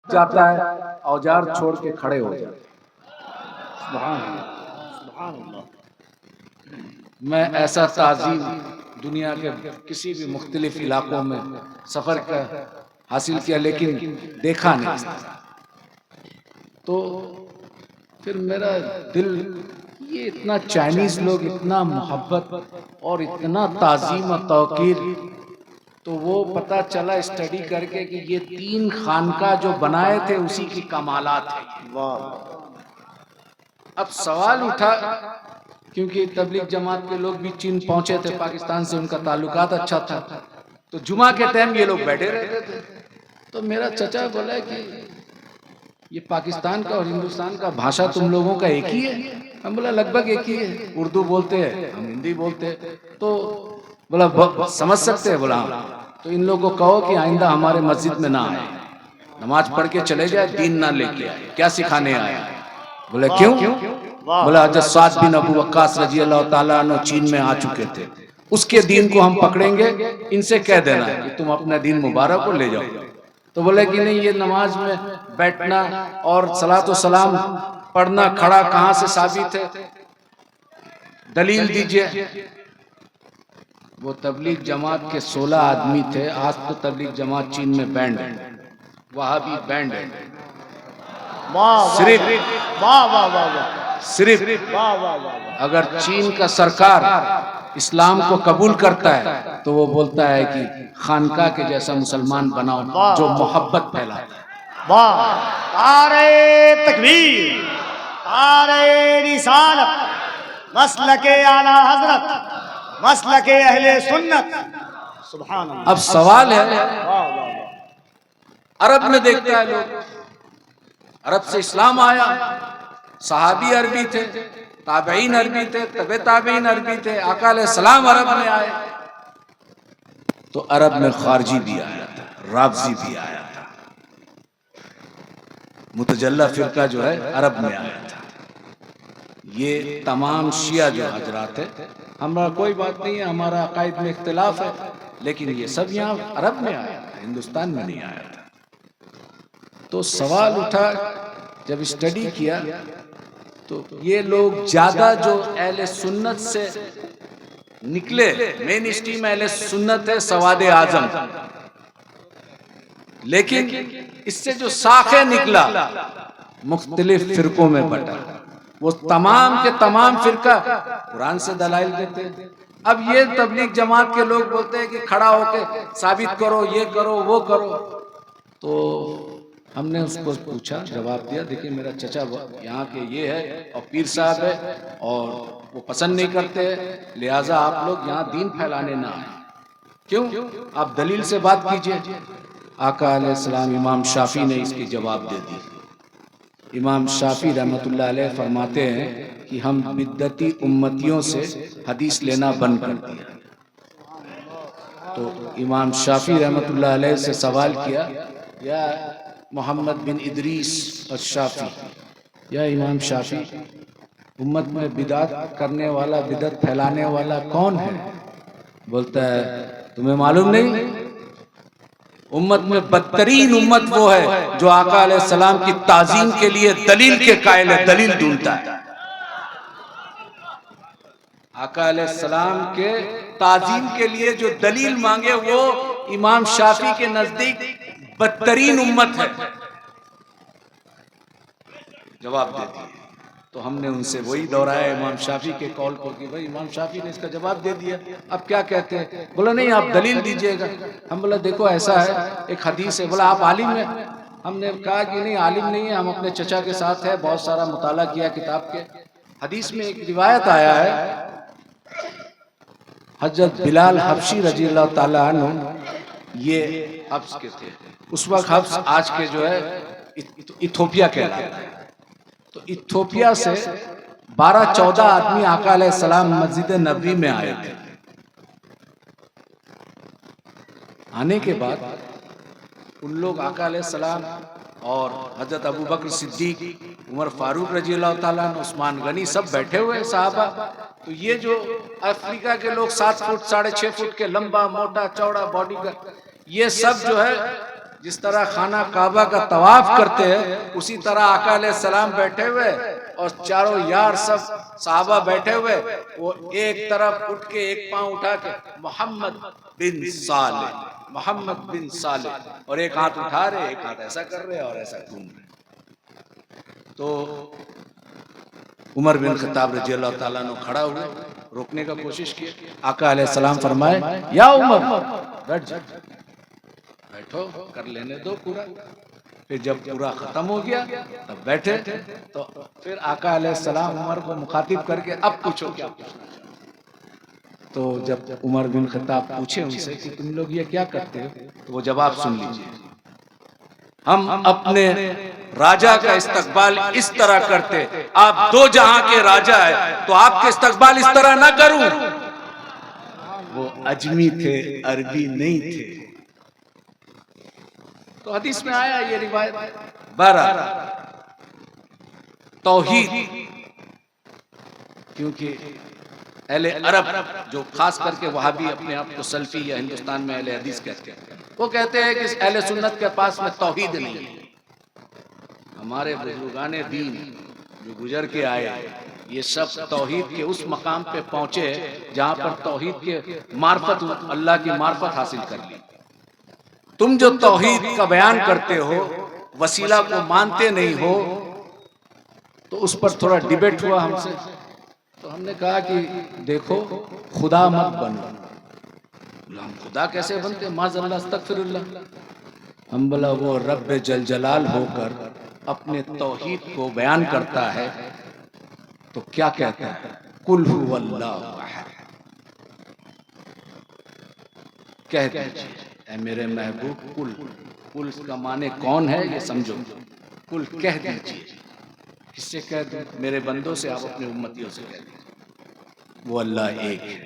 جاتا ہے اوزار چھوڑ کے کھڑے ہو جاتے ہیں۔ سبحان اللہ، سبحان اللہ۔ میں ایسا تعظیم دنیا کے کسی بھی مختلف علاقوں میں سفر کا حاصل کیا لیکن دیکھا نہیں، تو پھر میرا دل یہ اتنا چائنیز لوگ اتنا محبت اور اتنا تعظیم و توقیر، تو وہ پتہ چلا اسٹڈی کر کے کہ یہ 3 خانقاہ جو بنائے تھے اسی کی کمالات ہیں۔ اب سوال اٹھا کیونکہ تبلیغ جماعت کے لوگ بھی چین پہنچے تھے، پاکستان سے ان کا تعلقات اچھا تھا، تو جمعہ کے ٹائم یہ لوگ بیٹھے رہتے تھے، تو میرا چچا بولا کہ یہ پاکستان کا اور ہندوستان کا بھاشا تم لوگوں کا ایک ہی ہے؟ ہم بولا لگ بھگ ایک ہی ہے، اردو بولتے ہیں ہم ہندی بولتے ہیں، تو بولا سمجھ سکتے ہیں؟ بولا تو ان لوگوں کو کہو کہ آئندہ ہمارے مسجد میں نہ آئے، نماز پڑھ کے چلے جائے، دین نہ لے کے آئے، کیا سکھانے آئے؟ بولا کیوں؟ بولا حضرت سعد بن ابو وقاص رضی اللہ تعالیٰ عنہ چین میں آ چکے تھے، اس کے دین کو ہم پکڑیں گے، ان سے کہہ دینا کہ تم اپنا دین مبارک کو لے جاؤ۔ تو بولے کہ نہیں، یہ نماز میں بیٹھنا اور صلاۃ و سلام پڑھنا کھڑا کہاں سے ثابت ہے؟ دلیل دیجئے۔ وہ تبلیغ جماعت کے 16 آدمی تھے، آج تو تبلیغ جماعت چین میں بینڈ ہے، وہابی بینڈ ہے، صرف اگر چین کا سرکار اسلام کو قبول کرتا ہے تو وہ بولتا ہے کہ خانقاہ کے جیسا مسلمان بناؤ جو محبت پھیلاتا ہے۔ نعرہ تکبیر، نعرہ رسالت، مسلک اعلی حضرت، مسلک اہل سنت، سبحان اللہ۔ اب سوال ہے، عرب میں دیکھتا ہے لوگ، عرب سے اسلام آیا، صحابی عربی تھے، تابعین عربی تھے، تبع تابعین عربی تھے، آقا علیہ السلام عرب میں آئے، تو عرب میں خارجی بھی آیا تھا، رافضی بھی آیا تھا، متجلہ فرقہ جو ہے عرب میں آیا تھا، یہ تمام شیعہ جو حضرات ہے، ہمارا کوئی بات نہیں ہے، ہمارا عقائد میں اختلاف ہے، لیکن یہ سب یہاں عرب میں آیا تھا، ہندوستان میں نہیں آیا تھا۔ تو سوال اٹھا جب اسٹڈی کیا تو یہ لوگ زیادہ جو اہل سنت سے نکلے، مین اسٹریم اہل سنت ہے سواد اعظم، لیکن اس سے جو ساخے نکلا مختلف فرقوں میں بٹا، وہ تمام کے تمام فرقہ قرآن سے دلائل دیتے ہیں۔ اب یہ تبلیغ جماعت کے لوگ بولتے ہیں کہ کھڑا ہو کے ثابت کرو، یہ کرو وہ کرو، تو ہم نے اس کو پوچھا، جواب دیا دیکھیں میرا چچا یہاں کے یہ ہے اور پیر صاحب ہے اور وہ پسند نہیں کرتے، لہٰذا آپ لوگ یہاں دین پھیلانے نہ آئیں، کیوں؟ آپ دلیل سے بات کیجئے۔ آقا علیہ السلام امام شافعی نے اس کی جواب دے دی۔ امام شافعی رحمۃ اللہ علیہ فرماتے ہیں کہ ہم بدعتی امتیوں سے حدیث لینا بند کر دیا۔ تو امام شافعی رحمۃ اللہ علیہ سے سوال کیا، یا محمد بن ادریس الشافعی، یا امام شافعی، امت میں بدعت کرنے والا، بدعت پھیلانے والا کون ہے؟ بولتا ہے تمہیں معلوم نہیں؟ امت میں بدترین امت وہ ہے جو آقا علیہ السلام کی تعظیم کے لیے دلیل کے قائل ہے، دلیل ڈھونڈتا ہے۔ آقا علیہ السلام کے تعظیم کے لیے جو دلیل مانگے وہ امام شافعی کے نزدیک بدترین امت ہے، جواب دے دیے۔ تو ہم نے ان سے وہی دہرایا امام شافعی کے قول کو کہ بھائی امام شافعی نے اس کا جواب دے دیا، اب کیا کہتے ہیں؟ بولا نہیں آپ دلیل دیجئے گا۔ ہم بولا دیکھو ایسا ہے، ایک حدیث ہے۔ بولا آپ عالم ہیں؟ ہم نے کہا کہ نہیں عالم نہیں ہے، ہم اپنے چچا کے ساتھ ہیں، بہت سارا مطالعہ کیا کتاب کے۔ حدیث میں ایک روایت آیا ہے، حضرت بلال حبشی رضی اللہ تعالیٰ عنہ یہ حبس کے تھے، اس وقت حبس آج کے جو ہے ایتھوپیا کہلاتا ہے، تو ایتھوپیا سے 12-14 آدمی آقا علیہ السلام مسجد نبوی میں آئے تھے۔ آنے کے بعد ان لوگ آقا علیہ السلام اور حضرت ابو بکر صدیق، عمر فاروق رضی اللہ تعالیٰ عنہ، عثمان غنی سب بیٹھے ہوئے صحابہ، تو یہ جو افریقہ کے لوگ 7 فٹ 6.5 فٹ کے لمبا موٹا چوڑا باڈی کا، یہ سب جو ہے جس طرح خانہ کعبہ کا طواف کرتے ہیں اسی طرح آقا علیہ السلام بیٹھے ہوئے اور چاروں یار سب صحابہ بیٹھے ہوئے، وہ ایک طرف اٹھ کے ایک پاؤں اٹھا کے محمد بن صالح، محمد بن صالح، اور ایک ہاتھ اٹھا رہے، ایک ہاتھ ایسا کر رہے اور ایسا گھوم رہے۔ تو عمر بن خطاب رضی اللہ تعالیٰ عنہ کھڑا ہوئے، روکنے کا کوشش کی، آقا علیہ السلام فرمائے یا عمر بیٹھ جا، بیٹھو، کر لینے دو پورا۔ پھر جب پورا ختم ہو گیا تب بیٹھے، تو پھر آقا علیہ السلام عمر کو مخاطب کر کے اب پوچھو کیا پوچھنا چاہتے۔ تو جب عمر بن خطاب پوچھے ان سے کہ تم لوگ یہ کیا کرتے ہو، تو وہ جواب سن لیجئے، ہم اپنے راجہ کا استقبال اس طرح کرتے، آپ دو جہاں کے راجہ ہیں تو آپ کے استقبال اس طرح نہ کروں۔ وہ اجمی تھے، عربی نہیں تھے۔ تو حدیث میں آیا یہ روایت۔ بہرحال توحید، کیونکہ اہل عرب جو خاص کر کے وہابی اپنے آپ کو سلفی یا ہندوستان میں اہل حدیث کہتے ہیں، وہ کہتے ہیں کہ اہل سنت کے پاس میں توحید نہیں ہے۔ ہمارے بزرگان دین جو گزر کے آئے، یہ سب توحید کے اس مقام پہ پہنچے جہاں پر توحید کے معرفت، اللہ کی معرفت حاصل کر لی۔ تم جو توحید کا بیان کرتے ہو، وسیلہ کو مانتے نہیں ہو، تو اس پر تھوڑا ڈیبیٹ ہوا ہم سے، تو ہم نے کہا کہ دیکھو خدا مت بنو۔ ہم خدا کیسے بنتے؟ معاذ اللہ، استغفر اللہ۔ ہم بولا وہ رب جل جلال ہو کر اپنے توحید کو بیان کرتا ہے تو کیا کہتا ہے؟ قل هو اللہ احد۔ کہہ دیجئے اے میرے محبوب، قل کا معنی کون ہے یہ سمجھو، قل کہہ دیجئے۔ کس سے کہہ دوں؟ میرے بندوں سے، آپ اپنے امتیوں سے کہہ دیجئے، وہ اللہ ایک ہے۔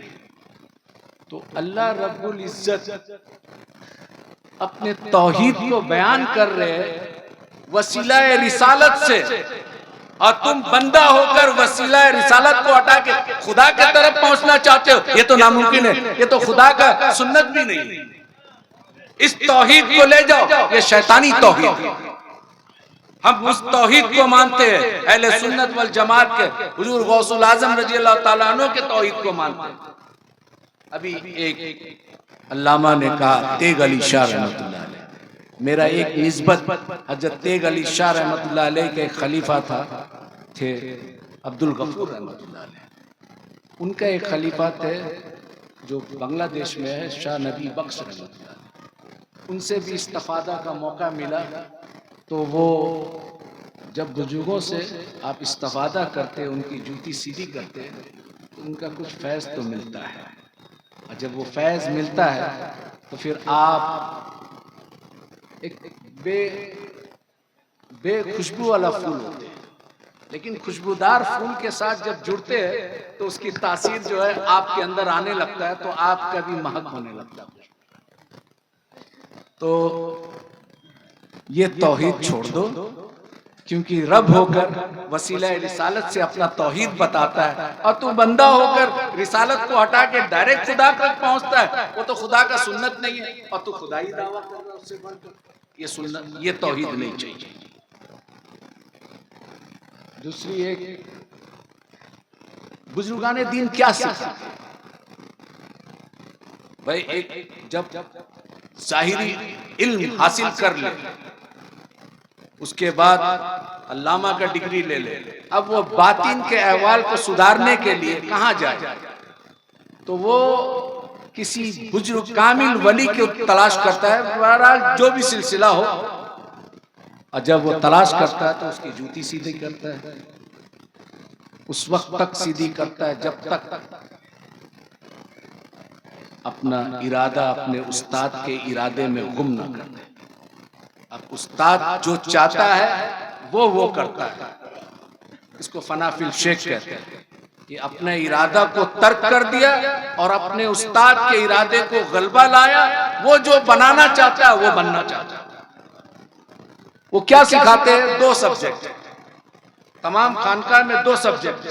تو اللہ رب العزت اپنے توحید کو بیان کر رہے وسیلہ رسالت سے، اور تم بندہ ہو کر وسیلہ رسالت کو ہٹا کے خدا کی طرف پہنچنا چاہتے ہو، یہ تو ناممکن ہے، یہ تو خدا کا سنت بھی نہیں۔ اس توحید کو لے جاؤ، یہ شیطانی توحید ہے۔ ہم اس توحید کو مانتے ہیں، اہل سنت والجماعت کے حضور غوث الاعظم رضی اللہ تعالیٰ عنہ کے توحید کو مانتے ہیں۔ ابھی ایک علامہ نے کہا، تیغ علی شاہ رحمۃ اللہ علیہ، میرا ایک نسبت حضرت تیغ علی شاہ رحمۃ اللہ علیہ کے ایک خلیفہ تھے عبد الغفور رحمۃ اللہ علیہ، ان کا ایک خلیفہ تھے جو بنگلہ دیش میں ہے، شاہ نبی بخش رحمۃ اللہ علیہ۔ ان سے بھی استفادہ کا موقع ملا، تو وہ جب بزرگوں سے آپ استفادہ کرتے، ان کی جوتی سیدھی کرتے، تو ان کا کچھ فیض تو ملتا ہے، اور جب وہ فیض ملتا ہے تو پھر آپ ایک بے خوشبو والا پھول ہوتے ہیں، لیکن خوشبودار پھول کے ساتھ جب جڑتے ہیں تو اس کی تاثیر جو ہے آپ کے اندر آنے لگتا ہے، تو آپ کا بھی مہک ہونے لگتا ہے۔ تو یہ توحید چھوڑ دو، کیونکہ رب ہو کر وسیلہ رسالت سے اپنا توحید بتاتا ہے، اور تو بندہ ہو کر رسالت کو ہٹا کے ڈائریکٹ خدا تک پہنچتا ہے، وہ تو خدا کا سنت نہیں ہے، اور تو خدا ہی دعویٰ کر رہا ہے اس سے بڑھ کر۔ یہ سنت، یہ توحید نہیں چاہیے۔ دوسری ایک، بزرگان دین کیا سکھاتے؟ بھائی ایک جب ظاہری علم حاصل کر لے، اس کے بعد علامہ کا ڈگری لے لے، اب وہ باطن کے احوال کو سدھارنے کے لیے کہاں جائے؟ تو وہ کسی بزرگ کامل ولی کی تلاش کرتا ہے، بہرحال جو بھی سلسلہ ہو، اور جب وہ تلاش کرتا ہے تو اس کی جوتی سیدھی کرتا ہے، اس وقت تک سیدھی کرتا ہے جب تک اپنا ارادہ اپنے استاد کے ارادے میں گم نہ کر دے۔ اب استاد جو چاہتا ہے وہ کرتا ہے، اس کو فنا فی الشیخ کہتے ہیں۔ یہ اپنے ارادہ کو ترک کر دیا اور اپنے استاد کے ارادے کو غلبہ لایا، وہ جو بنانا چاہتا ہے وہ بننا چاہتا ہے۔ وہ کیا سکھاتے ہیں؟ 2 سبجیکٹ، تمام خانقاہ میں 2 سبجیکٹ،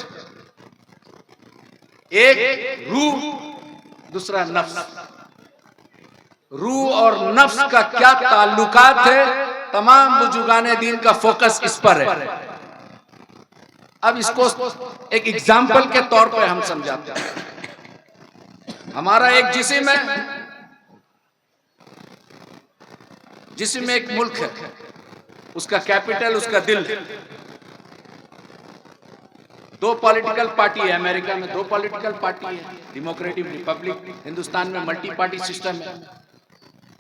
ایک روح، دوسرا نفس۔ روح اور نفس کا کیا تعلقات ہے، تمام بزرگان دین کا فوکس اس پر ہے۔ اب اس کو ایک اگزامپل کے طور پر ہم سمجھاتے ہیں۔ ہمارا ایک جسم ہے، جسم میں ایک ملک ہے، اس کا کیپٹل اس کا دل۔ دو پولیٹیکل پارٹی ہے، امریکہ میں دو پولیٹیکل پارٹی ہے، ڈیموکریٹک ریپبلک، ہندوستان میں ملٹی پارٹی سسٹم ہے۔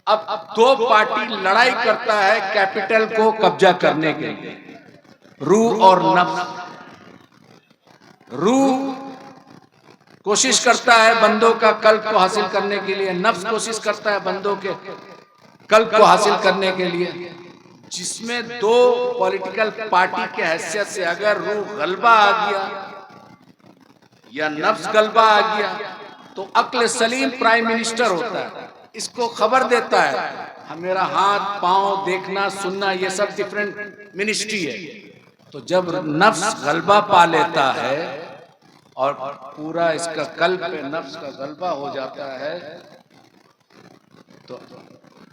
اب دو پارٹی لڑائی کرتا ہے کیپٹل کو قبضہ کرنے کے لیے، روح اور نفس۔ روح کوشش کرتا ہے بندوں کا قلب کو حاصل کرنے کے لیے، نفس کوشش کرتا ہے بندوں کے قلب کو حاصل کرنے کے لیے۔ جس میں دو پولیٹیکل پارٹی کے حیثیت سے اگر روح غلبہ آ گیا یا نفس غلبہ آ گیا تو عقل سلیم پرائم منسٹر ہوتا ہے، اس کو خبر دیتا ہے میرا ہاتھ پاؤں دیکھنا سننا یہ سب ڈیفرنٹ منسٹری ہے۔ تو جب نفس غلبہ پا لیتا ہے اور پورا اس کا قلب پہ نفس کا غلبہ ہو جاتا ہے تو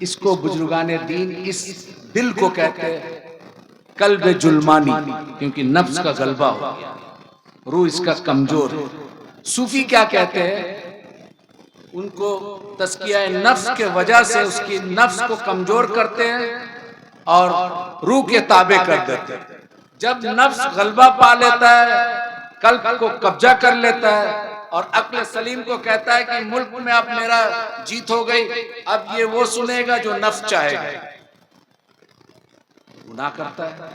اس کو بزرگان دین اس دل کو کہتے ہیں قلب جلمانی، کیونکہ نفس کا غلبہ ہو گیا، روح اس کا کمزور ہے۔ صوفی کیا کہتے ہیں؟ ان کو تزکیہ نفس کے وجہ سے اس کی نفس کو کمزور کرتے ہیں اور روح کے تابع کر دیتے ہیں۔ جب نفس غلبہ پا لیتا ہے، قلب کو قبضہ کر لیتا ہے اور عقل سلیم کو کہتا ہے کہ ملک میں اب میرا جیت ہو گئی، اب یہ وہ سنے گا جو نفس چاہے گا، گناہ کرتا ہے۔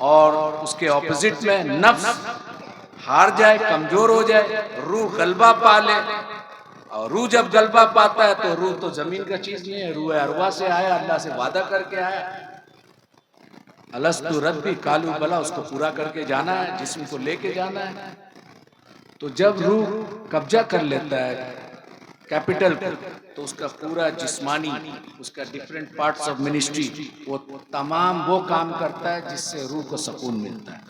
اور اس کے اپوزٹ میں نفس ہار جائے، کمزور ہو جائے، روح غلبہ پا لے۔ اور روح جب غلبہ پاتا ہے تو روح تو زمین کا چیز نہیں ہے، روح ارواح سے آیا، اللہ سے وعدہ کر کے آیا، الست ربی قالوا بلا، اس کو پورا کر کے جانا ہے، جسم کو لے کے جانا ہے۔ تو جب روح قبضہ کر لیتا ہے کیپٹل کو تو اس کا پورا جسمانی، اس کا ڈیفرنٹ پارٹس آف منسٹری، وہ تمام وہ کام کرتا ہے جس سے روح کو سکون ملتا ہے۔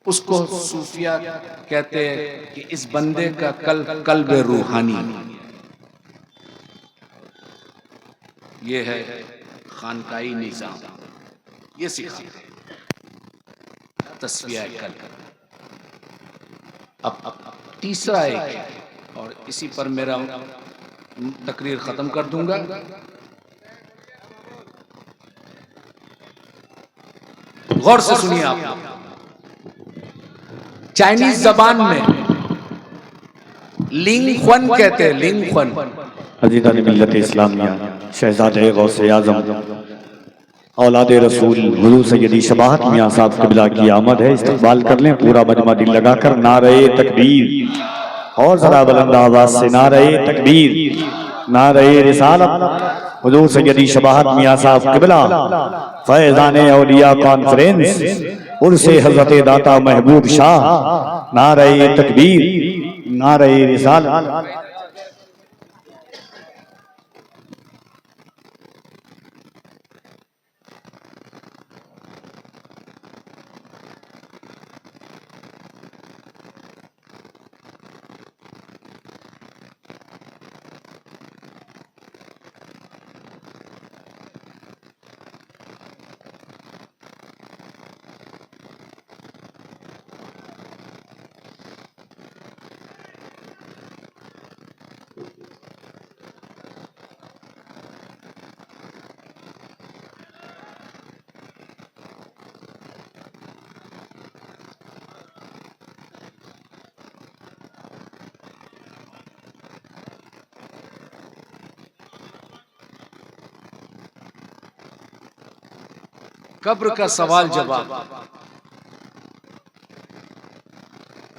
اس کو صوفیہ کہتے ہیں کہ اس بندے کا قلب روحانی۔ یہ ہے خانقاہی نظام، یہ سکھاتا ہے تصفیہ قلب۔ اب تیسرا ایک ہے اور اسی پر میرا تقریر ختم کر دوں گا۔ غور سے سنیے آپ، چائنیز زبان میں لنگ خون کہتے ہیں، لنگ خون۔ عزیزان ملت اسلامیہ، شہزادہ غوث اعظم اولاد رسول حضور سیدی شباہت میاں صاحب قبلہ کی آمد ہے، استقبال کر لیں پورا مجمع دل لگا کر۔ نعرہ تکبیر، اور ذرا بلند آواز سے نعرہ تکبیر، نعرہ رسالت، حضور سیدی شباہت میاں صاحب قبلہ، فیضان اولیاء کانفرنس، عرس حضرت داتا محبوب شاہ، نعرہ تکبیر، نعرہ رسالت۔ قبر کا سوال جواب،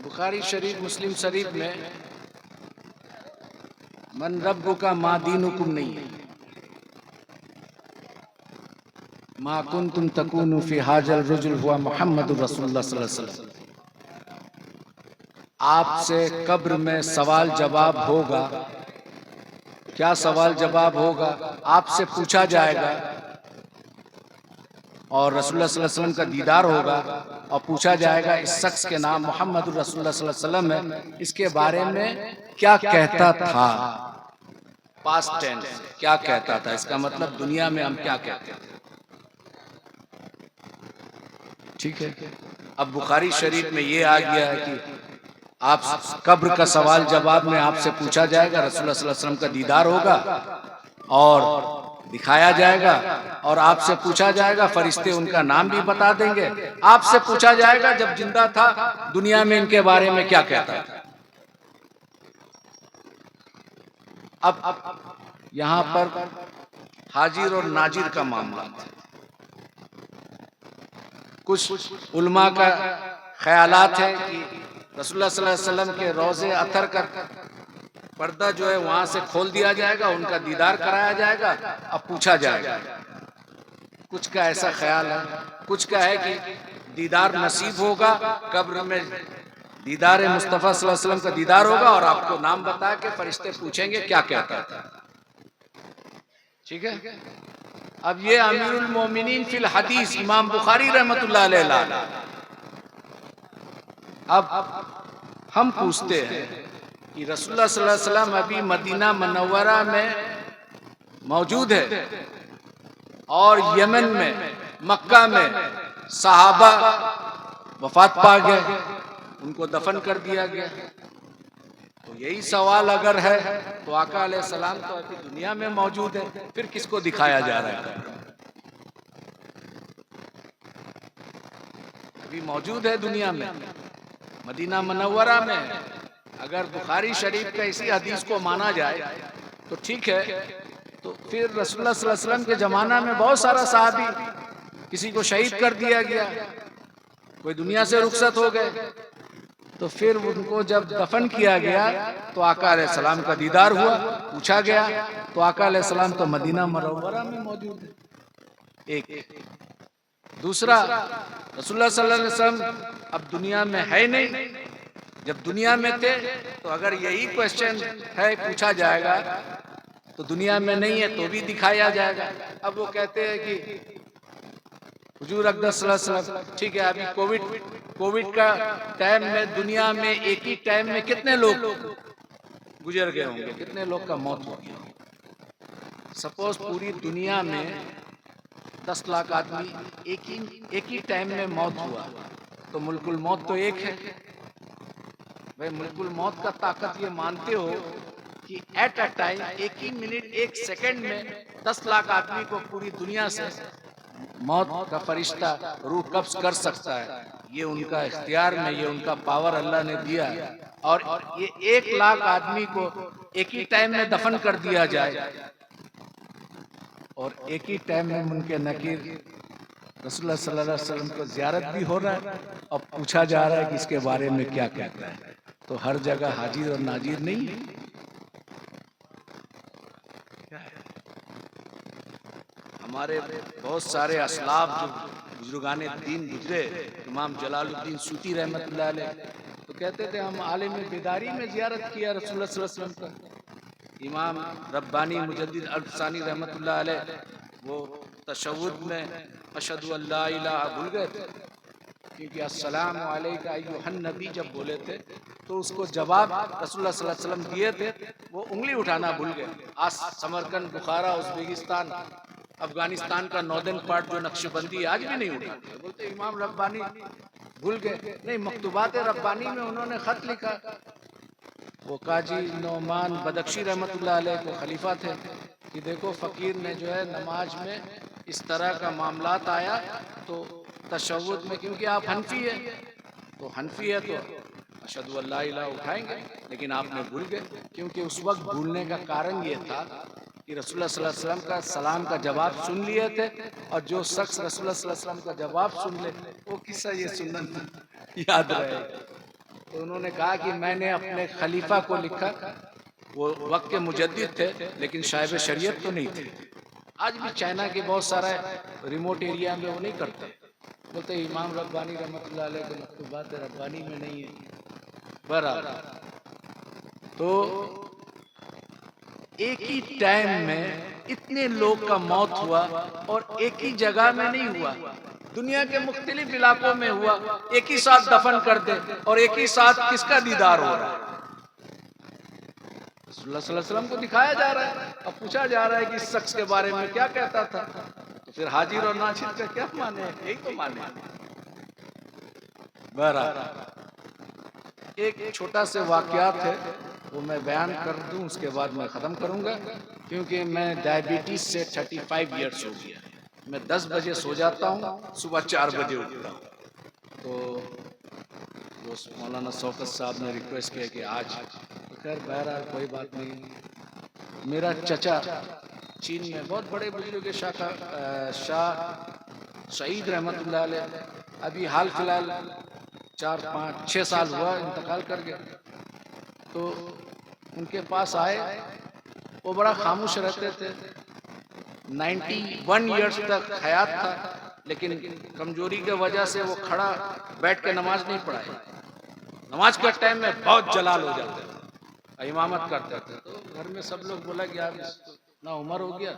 بخاری شریف مسلم شریف میں من ربک ما دینکم نہیں ہے، ما کنتم تکونوا فی ھذا الرجل هو محمد رسول اللہ صلی اللہ علیہ وسلم۔ آپ سے قبر میں سوال جواب ہوگا۔ کیا سوال جواب ہوگا؟ آپ سے پوچھا جائے گا اور رسول اللہ صلی اللہ علیہ وسلم کا دیدار ہوگا اور پوچھا جائے گا اس شخص کے نام محمد رسول اللہ صلی اللہ علیہ وسلم ہے، اس کے بارے میں کیا کہتا تھا؟ پاسٹ ٹینس کیا کہتا تھا، اس کا مطلب دنیا میں ہم کیا کہتے تھے. ٹھیک ہے. اب بخاری شریف میں یہ آ گیا ہے کہ آپ قبر کا سوال جواب میں آپ سے پوچھا جائے گا، رسول اللہ صلی اللہ علیہ وسلم کا دیدار ہوگا اور دکھایا جائے گا، اور آپ سے پوچھا جائے گا، فرشتے ان کا نام بھی بتا دیں گے. آپ سے پوچھا جائے گا جب زندہ تھا دنیا میں ان کے بارے میں کیا کہتا تھا. اب یہاں پر حاضر اور ناظر کا معاملہ ہے. کچھ علماء کا خیالات ہے کہ رسول اللہ صلی اللہ علیہ وسلم کے روضے اطہر کا پردہ جو ہے وہاں سے کھول دیا جائے گا، ان کا دیدار کرایا جائے گا، اب پوچھا جائے گا. کچھ کا ایسا خیال ہے، کچھ کا ہے کہ دیدار نصیب ہوگا قبر میں، دیدار مصطفیٰ صلی اللہ علیہ وسلم کا دیدار ہوگا اور آپ کو نام بتا کے فرشتے پوچھیں گے کیا کہتا تھا. ٹھیک ہے. اب یہ امیر المومنین فی الحدیث امام بخاری رحمۃ اللہ علیہ. اب ہم پوچھتے ہیں کہ رسول اللہ صلی اللہ علیہ وسلم ابھی مدینہ منورہ میں موجود ہے اور یمن میں، مکہ میں صحابہ وفات پا گئے، ان کو دفن کر دیا گیا. تو یہی سوال اگر ہے تو آقا علیہ السلام تو ابھی دنیا میں موجود ہے، پھر کس کو دکھایا جا رہا ہے؟ ابھی موجود ہے دنیا میں، مدینہ منورہ میں. اگر بخاری شریف کا اسی حدیث کو مانا جائے تو ٹھیک ہے، تو پھر رسول اللہ صلی اللہ علیہ وسلم کے زمانہ میں بہت سارا صحابی کسی کو شہید کر دیا گیا، کوئی دنیا سے رخصت ہو گئے. تو پھر ان کو جب دفن کیا گیا تو آقا علیہ السلام کا دیدار ہوا، پوچھا گیا تو آقا علیہ السلام تو مدینہ منورہ میں موجود ہے. ایک دوسرا، رسول اللہ صلی اللہ علیہ وسلم اب دنیا میں ہے نہیں، جب دنیا میں تھے تو اگر یہی کوشچن ہے پوچھا جائے گا تو دنیا میں نہیں ہے تو بھی دکھایا جائے گا. اب وہ کہتے ہیں کہ حضور اقدس صلی اللہ علیہ وسلم، ٹھیک ہے ابھی کووڈ کا ٹائم میں دنیا میں ایک ہی ٹائم میں کتنے لوگ گزر گئے ہوں گے، کتنے لوگ کا موت ہو گیا. سپوز پوری دنیا میں 10 لاکھ آدمی ایک ہی ٹائم میں موت ہوا تو ملک الموت تو ایک ہے. بھائی ملک الموت کا طاقت یہ مانتے ہو کہ ایٹ اے ٹائم، ایک ہی منٹ ایک سیکنڈ میں 10 لاکھ آدمی کو پوری دنیا سے موت کا فرشتہ روح قبض کر سکتا ہے. یہ ان کا اختیار میں، یہ ان کا پاور اللہ نے دیا ہے. اور یہ 1 لاکھ آدمی کو ایک ہی ٹائم میں دفن کر دیا جائے اور ایک ہی ٹائم میں منکر نکیر رسول اللہ صلی اللہ علیہ وسلم کو زیارت بھی ہو رہا ہے اور پوچھا جا رہا ہے کہ اس کے بارے میں کیا کہتا ہے. تو ہر جگہ حاضر اور ناظر نہیں ہے. ہمارے بہت سارے اسلاف جو بزرگان دین گزرے، امام جلال الدین سیوطی رحمۃ اللہ علیہ، تو کہتے تھے ہم عالم بیداری میں زیارت کیا رسول اللہ صلی اللہ علیہ وسلم کا. امام ربانی مجدد الفسانی رحمۃ اللہ علیہ وہ تشہد میں اشہد ان لا الہ بھول گئے تھے، کیونکہ السلام علیکہ ایھا النبی جب بولے تھے تو اس کو جواب رسول اللہ صلی اللہ علیہ وسلم دیے تھے، وہ انگلی اٹھانا بھول گئے. آج سمرقند، بخارا، ازبکستان، افغانستان کا ناردرن پارٹ جو نقش بندی آج بھی نہیں اٹھاتے، بولتے امام ربانی بھول گئے. نہیں، مکتوبات ربانی میں انہوں نے خط لکھا. وہ قاضی نعمان بدخشی رحمۃ اللہ علیہ کو خلیفہ تھے کہ دیکھو فقیر نے جو ہے نماز میں اس طرح کا معاملات آیا تو تشہد میں، کیونکہ آپ حنفی ہیں تو حنفی ہے تو اشہد ان لا الہ اٹھائیں گے، لیکن آپ نے بھول گئے. کیونکہ اس وقت بھولنے کا کارن یہ تھا کہ رسول اللہ صلی اللہ علیہ وسلم کا سلام کا جواب سن لیے تھے، اور جو شخص رسول اللہ صلی اللہ علیہ وسلم کا جواب سن لے وہ قصہ یہ سنت یاد رہے. تو انہوں نے کہا کہ میں نے اپنے خلیفہ کو لکھا، وہ وقت کے مجدد تھے لیکن صاحب شریعت تو نہیں تھے. آج بھی چائنا کے بہت سارے ریموٹ ایریا میں وہ نہیں کرتے، بولتے امام ربانی رحمۃ اللہ علیہ کے مکتوبات ربانی میں نہیں ہے. برابر. تو ایک ہی ٹائم میں اتنے لوگ کا موت ہوا اور ایک ہی جگہ میں نہیں ہوا، دنیا کے مختلف علاقوں میں ہوا. ایک ہی ساتھ دفن کر دے اور ایک ہی ساتھ کس کا دیدار ہو رہا ہے؟ رسول اللہ صلی اللہ علیہ وسلم کو دکھایا جا رہا ہے، اب پوچھا جا رہا ہے کہ اس شخص کے بارے میں کیا کہتا تھا، تو پھر حاضر اور ناصر کا کیا مانے، یہی تو مانے۔ بہرحال ایک چھوٹا سے واقعات ہے وہ میں بیان کر دوں، اس کے بعد میں ختم کروں گا، کیونکہ میں ڈائبٹیز سے 35 ایئرس ہو گیا، میں 10 بجے سو جاتا ہوں، صبح 4 بجے اٹھتا ہوں۔ تو دوست مولانا شوکت صاحب نے ریکویسٹ کیا کہ آج، خیر بہرحال کوئی بات نہیں۔ میرا چچا چین میں بہت بڑے بزرگ شاہ سعید رحمت اللہ علیہ، ابھی حال فی الحال 4 5 6 سال ہوا انتقال کر گیا، تو ان کے پاس آئے، وہ بڑا خاموش رہتے تھے، 91 ایئرس تک حیات تھا، لیکن کمزوری کی وجہ سے وہ کھڑا بیٹھ کے نماز نہیں پڑھائے، نماز کے ٹائم میں بہت جلال ہو جاتا ہے، امامت کرتے تھے، تو گھر میں سب لوگ بولا کہ آپ اتنا عمر ہو گیا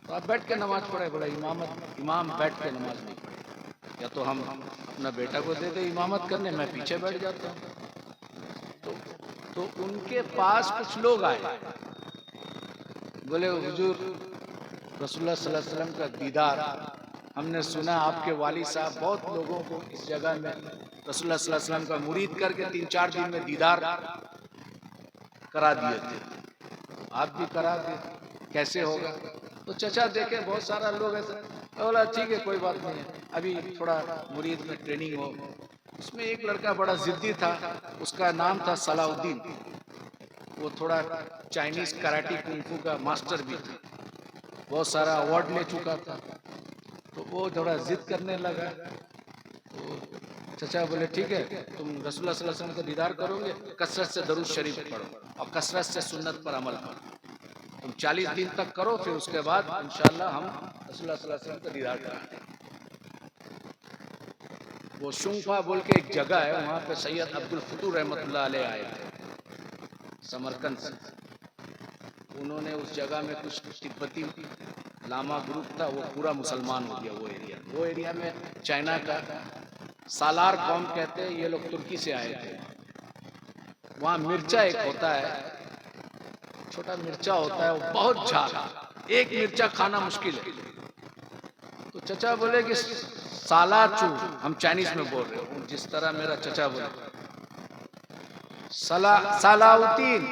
تو آپ بیٹھ کے نماز پڑھے، بولا امام بیٹھ کے نماز نہیں پڑھے، یا تو ہم اپنا بیٹا کو دے دیں امامت کرنے، میں پیچھے بیٹھ جاتا ہوں۔ تو ان کے پاس کچھ لوگ آئے، بولے حضور رسول اللہ صلی اللہ علیہ وسلم کا دیدار، ہم نے سنا آپ کے والد صاحب بہت لوگوں کو اس جگہ میں رسول اللہ صلی اللہ علیہ وسلم کا مرید کر کے 3 4 دن میں دیدار کرا دیے تھے، آپ بھی کرا دیں، کیسے ہوگا؟ تو چچا دیکھے بہت سارا لوگ ایسے، بولا ٹھیک ہے کوئی بات نہیں ہے، ابھی تھوڑا مرید میں ٹریننگ ہو۔ اس میں ایک لڑکا بڑا ضدی تھا، اس کا نام تھا صلاح الدین، وہ تھوڑا چائنیز کراٹی کنفو کا ماسٹر بھی تھا، بہت سارا ایوارڈ لے چکا تھا، تو وہ تھوڑا ضد کرنے لگا۔ تو چچا بولے ٹھیک ہے، تم رسول اللہ صلی اللہ علیہ وسلم کا دیدار کرو گے، کثرت سے درود شریف پڑھو اور کثرت سے سنت پر عمل کرو، تم 40 دن تک کرو، پھر اس کے بعد انشاءاللہ ہم رسول اللہ صلی اللہ علیہ وسلم کا دیدار کریں گے۔ وہ شنفا بول کے ایک جگہ ہے، وہاں پہ سید عبد الفتوح رحمت اللہ علیہ آئے تھے سمرقند سے، انہوں نے اس جگہ میں کچھ تبتی لاما گروپ تھا، وہ پورا مسلمان ہو گیا وہ ایریا میں چائنا کا سالار قوم کہتے ہیں، یہ لوگ ترکی سے آئے تھے۔ وہاں مرچا ایک ہوتا ہے، چھوٹا مرچا ہوتا ہے، وہ بہت جھاگ، ایک مرچا کھانا مشکل ہے۔ تو چچا بولے کہ سالا چو، ہم چائنیز میں بول رہے ہوں جس طرح میرا چچا بولے، سالاؤتین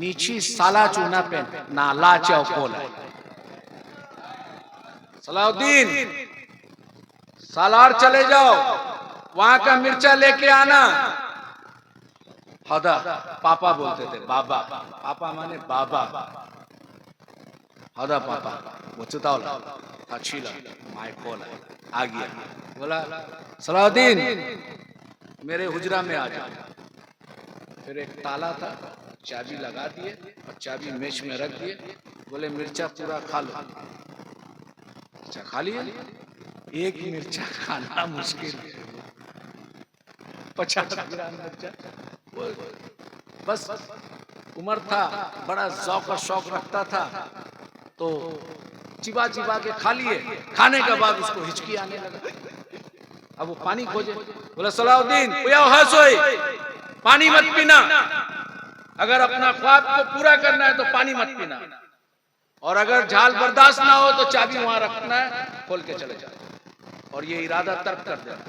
نیچی سالا چو نہ پہن نہ لاچا کولا، صلاح الدین سالار چلے جاؤ، وہاں کا مرچا لے کے آنا۔ ہدا پاپا بولتے تھے، بابا، پاپا مانے بابا، ہدا پاپا وہ چتاولا اچھیلا مائی کولا آ گیا، بولا صلاح الدین میرے حجرہ میں آ جاؤ۔ پھر ایک تالا تھا، چابی لگا دیے اور چابی میچ میں رکھ دیے، بولے مرچا پورا کھا لو۔ اچھا کھا لیے، ایک مرچا کھانا مشکل، 50 گرام مرچا، بس عمر تھا، بڑا ذوق اور شوق رکھتا تھا، تو چبا چبا کے کھا لیے، کھانے کے بعد اس کو ہچکی آنے لگا، اب وہ پانی کھوجے، بولا صلاح الدین پانی مت پینا، اگر اپنا خواب کو پورا کرنا ہے تو پانی مت پینا، اور اگر جھال برداشت نہ ہو تو چابی وہاں رکھنا ہے، کھول کے چلے جاؤ، اور یہ ارادہ ترک کر دینا،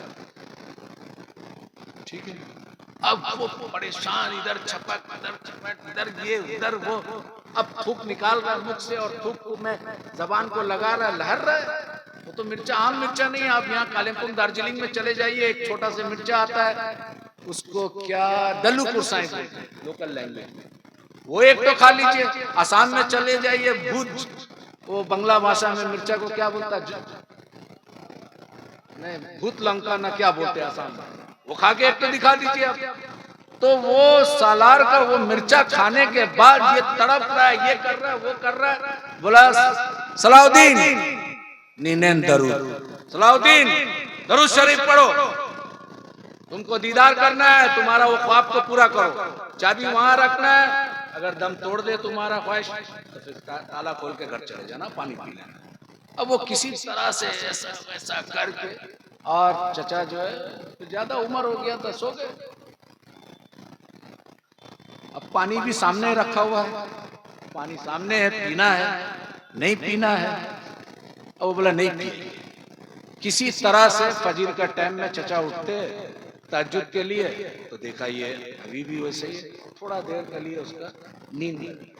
ٹھیک ہے۔ اب وہ پریشان، ادھر چھپک ادھر یہ ادھر وہ، اب تھوک نکال رہا مکھ سے اور تھوک میں زبان کو لگا رہا، لہر رہا ہے، وہ تو مرچا عام مرچا نہیں ہے، آپ یہاں کالمپور دارجلنگ میں چلے جائیے، ایک چھوٹا سا مرچا آتا ہے، اس کو کیا دلو پرسائیں بولتے ہیں لوکل لینگویج میں، وہ ایک تو کھا لیجئے۔ آسام میں چلے جائیے، بھوج، وہ بنگلہ بھاشا میں مرچا کو کیا بولتا ہے، نہیں بھوت لنکا نہ کیا بولتے ہیں آسام میں، وہ کھا کے ایک تو دکھا دیجئے آپ۔ تو وہ سالار کا وہ مرچا کھانے کے بعد یہ تڑپ رہا ہے، یہ کر رہا ہے، وہ کر رہا ہے، بولا صلاح الدین نینین درود، صلاح الدین درود شریف پڑھو، تم کو دیدار کرنا ہے، تمہارا وہ خواب کو پورا کرو، چابی وہاں رکھنا ہے، اگر دم توڑ دے تمہارا خواہش تو پھر تالا کھول کے گھر چلے جانا، پانی پی لینا۔ اب وہ کسی طرح سے ایسا ویسا کر کے، اور چچا جو ہے زیادہ عمر ہو گیا تھا، سو گئے۔ اب پانی بھی سامنے رکھا ہوا ہے، پانی سامنے ہے، پینا ہے نہیں پینا ہے؟ اور وہ بولا نہیں پیے. کسی طرح سے فجر کا ٹائم میں چچا اٹھتے تہجد کے لیے تو دیکھا یہ ابھی بھی ویسے ہی تھوڑا دیر کے لیے اس کا نیند لگی.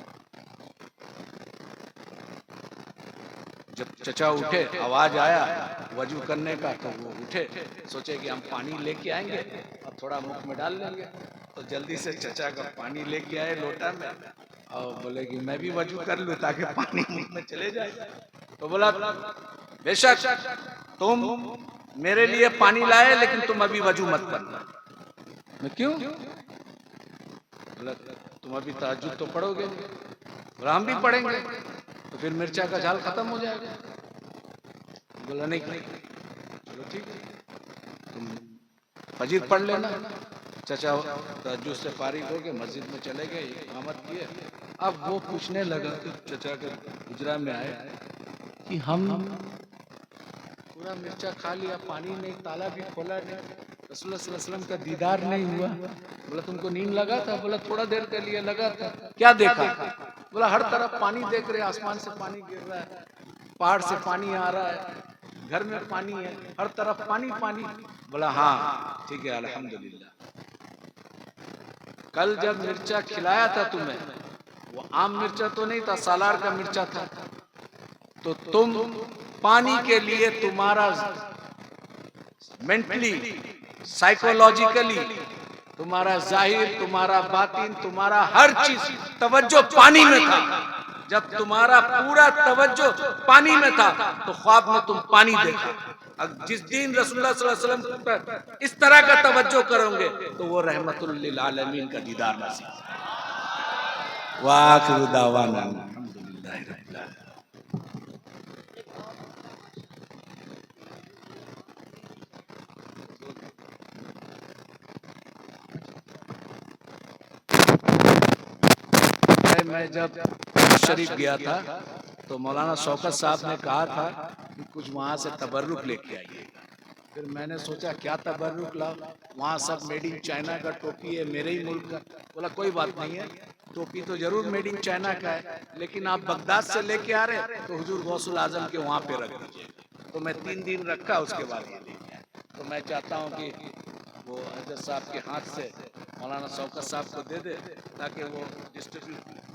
جب چچا اٹھے آواز آیا وضو کرنے کا تو وہ اٹھے، سوچے کہ ہم پانی لے کے آئیں گے اور تھوڑا منہ میں ڈال لیں گے. تو جلدی سے چچا کا پانی لے کے آئے لوٹا میں اور بولے کہ میں بھی وضو کر لوں تاکہ پانی منہ میں چلے جائے. تو بولا بے شک تم میرے لیے پانی لائے لیکن تم ابھی وضو مت کرنا. میں کیوں؟ بولا تم ابھی تہجد تو پڑھو گے. بولا ہم بھی پڑھیں گے تو پھر مرچا کا جھال ختم ہو جائے گا. بولا نہیں کریں گے. چلو ٹھیک ہے تم فجر پڑھ لینا. چچا تہجد سے فارغ ہو کے مسجد میں چلے گئے، اقامت کیے. اب وہ پوچھنے لگا کہ چچا کے حجرہ میں آئے کہ ہم پورا مرچا کھا لیا، پانی نہیں، تالا بھی کھولا نہیں، رسول اللہ صلی اللہ علیہ وسلم کا دیدار نہیں ہوا. بولا تم کو نیند لگا تھا؟ بولا تھوڑا دیر کے لیے لگا تھا. کیا دیکھا؟ بولا ہر طرف پانی دیکھ رہے، آسمان سے پانی گر رہا ہے، پہاڑ سے پانی آ رہا ہے، گھر میں پانی ہے، ہر طرف پانی پانی. بولا ہاں ٹھیک ہے الحمدللہ. کل جب مرچا کھلایا تھا تمہیں وہ عام مرچا تو نہیں تھا، سالار کا مرچا تھا. تو تم پانی کے لیے تمہارا مینٹلی سائیکولوجیکلی تمہارا ظاہر، تمہارا باطن، تمہارا ہر چیز توجہ پانی میں تھا. جب تمہارا پورا توجہ پانی میں تھا تو خواب میں تم پانی دیکھا. جس دن رسول اللہ صلی اللہ علیہ وسلم پر اس طرح کا توجہ کرو گے تو وہ رحمت للعالمین کا دیدار نصیب. وآخر دعوانا الحمدللہ رب العالمین. میں جب شریف گیا تھا تو مولانا شوکت صاحب نے کہا تھا کہ کچھ وہاں سے تبرک لے کے آئیے. پھر میں نے سوچا کیا تبرک لاؤ، وہاں سب میڈ ان چائنا کا ٹوپی ہے، میرے ہی ملک کا. بولا کوئی بات نہیں ہے، ٹوپی تو ضرور میڈ ان چائنا کا ہے لیکن آپ بغداد سے لے کے آ رہے تو حضور غوث الاعظم کے وہاں پہ رکھ دیجیے. تو میں 3 دن رکھا، اس کے بعد یہ لے کے آیا. تو میں چاہتا ہوں کہ وہ حضرت صاحب کے ہاتھ سے مولانا شوکت صاحب کو دے دے تاکہ وہ ڈسٹریبیوٹ